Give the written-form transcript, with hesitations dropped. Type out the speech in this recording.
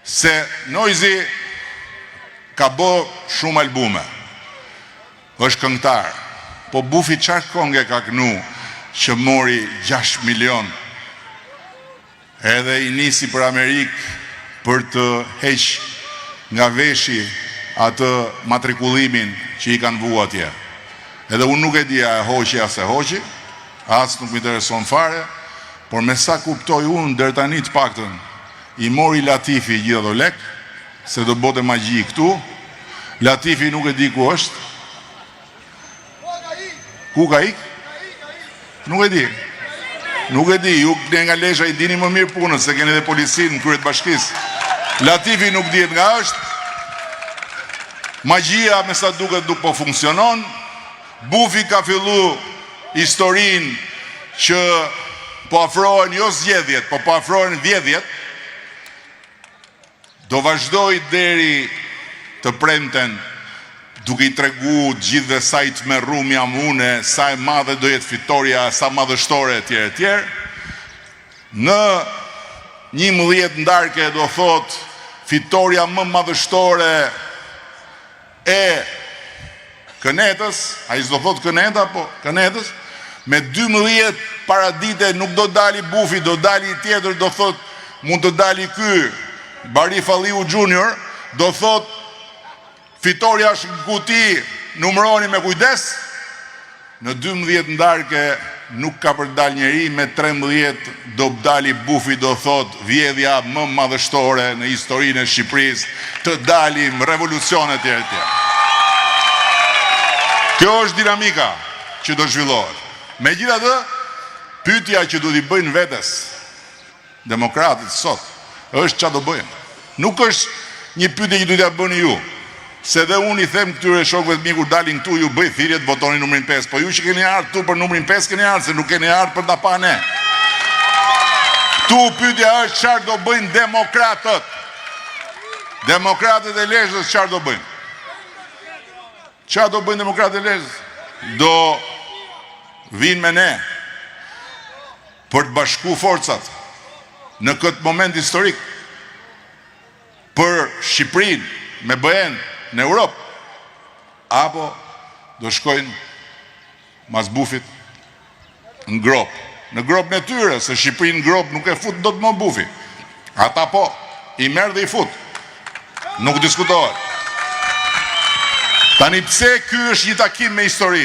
se Noizi ka bë shumë albume, është këngëtar, po Bufi çfarë këngë ka kënu që mori 6 milion, edhe i nisi për Amerikë për të heq nga veshi atë matrikullimin që i kanë vu atje. Edhe unë nuk e dija e hoqi as e hoqi, as nuk më intereson fare, por me sa kuptoj unë deri tani të paktën i mori Latifi gjithë ato lek, se do bote magji këtu. Latifi nuk e di ku është. Ku ka ik? Nuk e di. Nuk e di, ju ne nga Lesha i dini më mirë punën, se keni dhe policinë në kryet bashkisë. Latifi nuk dihet nga është. Magjia me sa duket nuk po funksionon. Bufi ka fillu historinë që po afrohen jo zgjedhjet, po afrohen vjedhjet. Do vazhdoj deri të premten duke i tregu gjithve sa i të merrum jam une, sa e madhe do jetë fitoria, sa madhështore etj etj. Në 11 ndarke do thot fitoria më madhështore e Kënetës, a i s'do thot Këneta, po Kënetës, me 12 paradite nuk do dali Bufi, do dali tjetër, do thot mund të dali ky Bari Falliu Junior, do thot fitoria është në kuti, numëroni me kujdes. Në 12 ndarke nuk ka për dal njeri, me 13 do dali Bufi, do thot vjedhja më madhështore në historinë e Shqipërisë, të dalim revolucionet e tjera. Kjo është dinamika që do zhvillohet. Megjithatë, pyetja që do t'i bëjnë vetes demokratët sot është çfarë do bëjnë. Nuk është një pyetje që do t'ia bëni ju, se dhe unë i them këtyre shokëve të mi kur dalin këtu, ju bëj thirrje të votoni numrin 5, po ju që keni ardhur këtu për numrin 5 keni ardhur, se nuk keni ardhur për ta pa ne. Këtu pyetja është çfarë do bëjnë demokratët. Demokratët e Lezhës çfarë do bëjnë? Çfarë do bëjnë demokratët e Lezhës? Do vinë me ne për të bashku forcat në këtë moment historik për Shqipërinë me BE-n në Europë, apo do shkojnë mas Bufit në grop, në grop në tyre, se Shqipërinë në grop nuk e fut do të më Bufi. Ata po, i merr dhe i fut. Nuk diskutohet. Tani pse ky është një takim me histori?